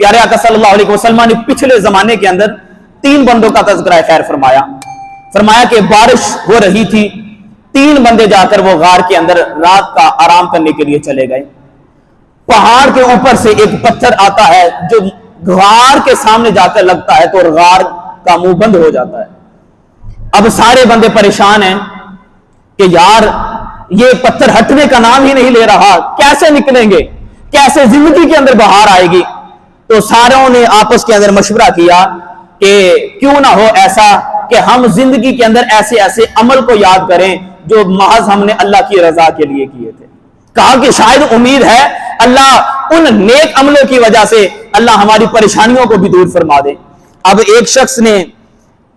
प्यारे आका सल्लल्लाहु अलैहि वसल्लम ने पिछले जमाने के अंदर 3 बंदों का तज़किरा खैर फरमाया कि बारिश हो रही थी, 3 बंदे जाकर वो गार के अंदर रात का आराम करने के लिए चले गए। पहाड़ के ऊपर से एक पत्थर आता है जो गार के सामने जाकर लगता है तो गार का मुंह बंद हो जाता है। अब सारे बंदे परेशान हैं कि यार ये पत्थर हटने का नाम ही नहीं ले रहा, कैसे निकलेंगे, कैसे जिंदगी के अंदर बहार आएगी। तो सारों ने आपस के अंदर मशवरा किया कि क्यों ना हो ऐसा कि हम जिंदगी के अंदर ऐसे ऐसे अमल को याद करें जो महज हमने अल्लाह की रजा के लिए किए थे। कहा कि शायद उम्मीद है अल्लाह उन नेक अमलों की वजह से अल्लाह हमारी परेशानियों को भी दूर फरमा दे। अब एक शख्स ने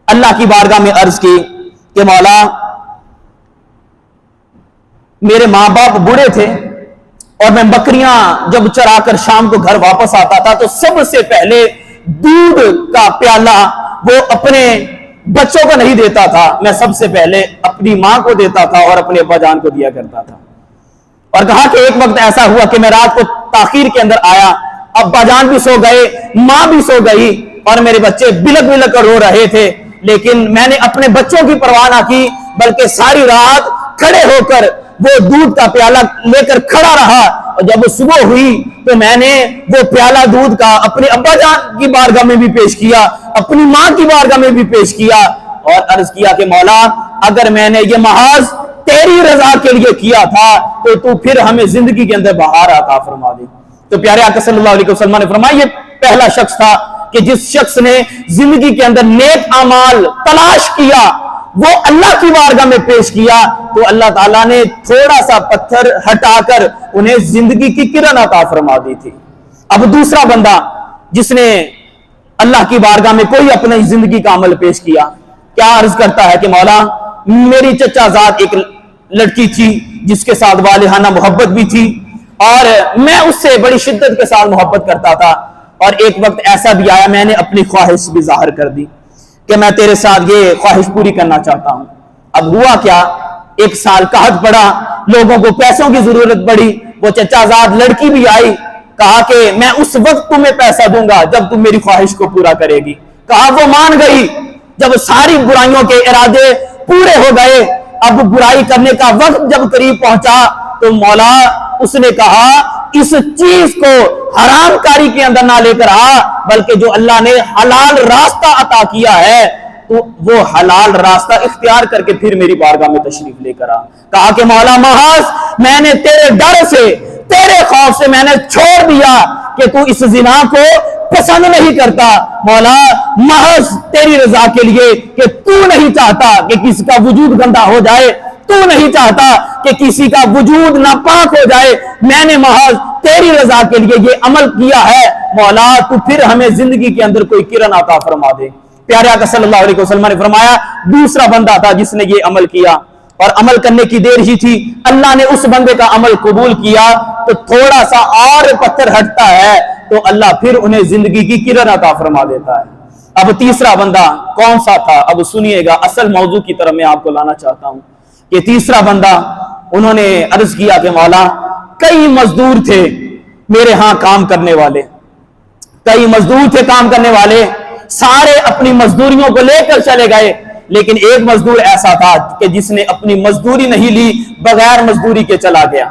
अल्लाह की बारगाह में अर्ज की कि मौला मेरे माँ बाप बूढ़े थे और मैं बकरियां जब चराकर शाम को घर वापस आता था तो सबसे पहले दूध का प्याला वो अपने बच्चों को नहीं देता था, मैं सबसे पहले अपनी मां को देता था और अपने अब्बाजान को दिया करता था। और कहा कि एक वक्त ऐसा हुआ कि मैं रात को ताखीर के अंदर आया, अब्बाजान भी सो गए, मां भी सो गई और मेरे बच्चे बिलक बिलक कर रो रहे थे, लेकिन मैंने अपने बच्चों की परवाह ना की बल्कि सारी रात खड़े होकर वो दूध का प्याला लेकर खड़ा रहा। और जब सुबह हुई तो मैंने वो प्याला दूध का अपने अब्बाजान की बारगाह में भी पेश किया, अपनी मां की बारगाह में भी पेश किया और अर्ज किया कि मौला अगर मैंने ये महज तेरी रजा के लिए किया था तो तू फिर हमें जिंदगी के अंदर बहार अता फरमा दे। तो प्यारे आका सल्लल्लाहु अलैहि वसल्लम ने फरमाया ये पहला शख्स था कि जिस शख्स ने जिंदगी के अंदर नेक अमाल तलाश किया, वो अल्लाह की बारगाह में पेश किया तो अल्लाह ताला ने थोड़ा सा पत्थर हटाकर उन्हें जिंदगी की किरण अता फरमा दी थी। अब दूसरा बंदा जिसने अल्लाह की बारगाह में कोई अपनी जिंदगी का अमल पेश किया, क्या अर्ज करता है कि मौला मेरी चचाजाद एक लड़की थी जिसके साथ वालिहाना मोहब्बत भी थी और मैं उससे बड़ी शिद्दत के साथ मोहब्बत करता था और एक वक्त ऐसा भी आया मैंने अपनी ख्वाहिश भी जाहिर कर दी कि मैं तेरे साथ ये ख्वाहिश पूरी करना चाहता हूं। अब हुआ क्या, एक साल कहत पड़ा, लोगों को पैसों की जरूरत पड़ी, वो चचाजाद लड़की भी आई, कहा कि मैं उस वक्त तुम्हें पैसा दूंगा जब तुम मेरी ख्वाहिश को पूरा करेगी। कहा वो मान गई। जब सारी बुराइयों के इरादे पूरे हो गए, अब बुराई करने का वक्त जब करीब पहुंचा तो मौला उसने कहा इस चीज को हरामकारी के अंदर ना लेकर आ, बल्कि जो अल्लाह ने हलाल रास्ता अता किया है तो वो हलाल रास्ता इख्तियार करके फिर मेरी बारगाह में तशरीफ लेकर आ। कहा कि मौला महज मैंने तेरे डर से, तेरे खौफ से मैंने छोड़ दिया कि तू इस जिना को पसंद नहीं करता, मौला महज तेरी रजा के लिए कि तू नहीं चाहता कि किसी का वजूद गंदा हो जाए, तू नहीं चाहता कि किसी का वजूद नापाक हो जाए, मैंने महज तेरी रजा के लिए ये अमल किया है, मौला तू फिर हमें जिंदगी के अंदर कोई किरण अता फरमा दे। प्यारे आका सल्लल्लाहु अलैहि वसल्लम ने फरमाया दूसरा बंदा था जिसने ये अमल किया और अमल करने की देर ही थी, अल्लाह ने उस बंदे का अमल कबूल किया तो थोड़ा सा और पत्थर हटता है तो अल्लाह फिर उन्हें जिंदगी की किरण अता फरमा देता है। अब तीसरा बंदा कौन सा था, अब सुनिएगा, असल मौजू की तरफ मैं आपको लाना चाहता हूं कि तीसरा बंदा उन्होंने अर्ज किया कि मौला कई मजदूर थे मेरे यहां काम करने वाले, कई मजदूर थे काम करने वाले, सारे अपनी मजदूरियों को लेकर चले गए, लेकिन एक मजदूर ऐसा था कि जिसने अपनी मजदूरी नहीं ली, बगैर मजदूरी के चला गया।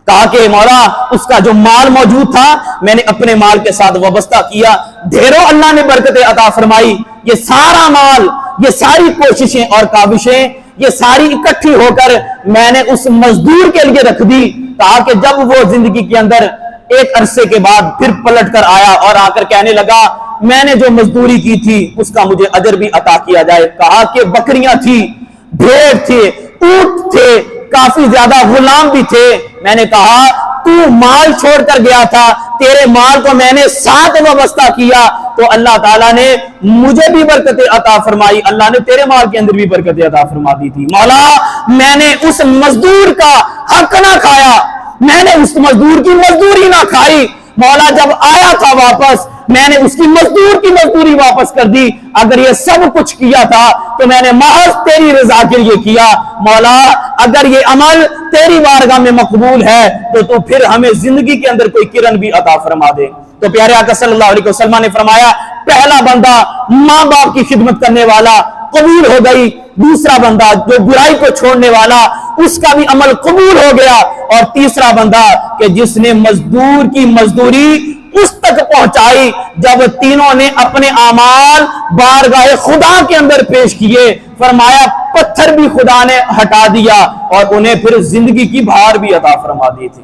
कहा कि मौला उसका जो माल मौजूद था मैंने अपने माल के साथ वाबस्ता किया, ढेरों अल्लाह ने बरकतें अता फरमाई, ये सारा माल, ये सारी कोशिशें और काविशें, ये सारी इकट्ठी होकर मैंने उस मजदूर के लिए रख दी। कहा कि जब वो जिंदगी के अंदर एक अरसे के बाद फिर पलट कर आया और आकर कहने लगा मैंने जो मजदूरी की थी उसका मुझे अजर भी अता किया जाए। कहा कि बकरियां थी, भेड़ थे, ऊंट थे, काफी ज्यादा गुलाम भी थे। मैंने कहा तू माल छोड़कर गया था, तेरे माल को मैंने साथ वाबस्ता किया तो अल्लाह ताला ने मुझे भी बरकतें अता फरमाई, अल्लाह ने तेरे माल के अंदर भी बरकतें अता फरमा दी थी। मौला मैंने उस मजदूर का हक ना खाया, मैंने उस मजदूर की मजदूरी ना खाई, मौला जब आया था वापस मैंने उसकी मजदूर की मजदूरी वापस कर दी। अगर ये सब कुछ किया था तो मैंने महज तेरी रजा के लिए किया। मौला अगर ये अमल तेरी बारगाह में मकबूल है तो तू फिर हमें जिंदगी के अंदर कोई किरण भी अता फरमा दे। تو پیارے آقا صلی اللہ علیہ وسلم نے فرمایا پہلا بندہ ماں باپ کی خدمت کرنے والا قبول ہو گئی، دوسرا بندہ جو برائی کو چھوڑنے والا اس کا بھی عمل قبول ہو گیا، اور تیسرا بندہ کہ جس نے مزدور کی مزدوری اس تک پہنچائی جب تینوں نے اپنے اعمال بارگاہ خدا کے اندر پیش کیے، فرمایا پتھر بھی خدا نے ہٹا دیا اور انہیں پھر زندگی کی بہار بھی عطا فرما دی تھی۔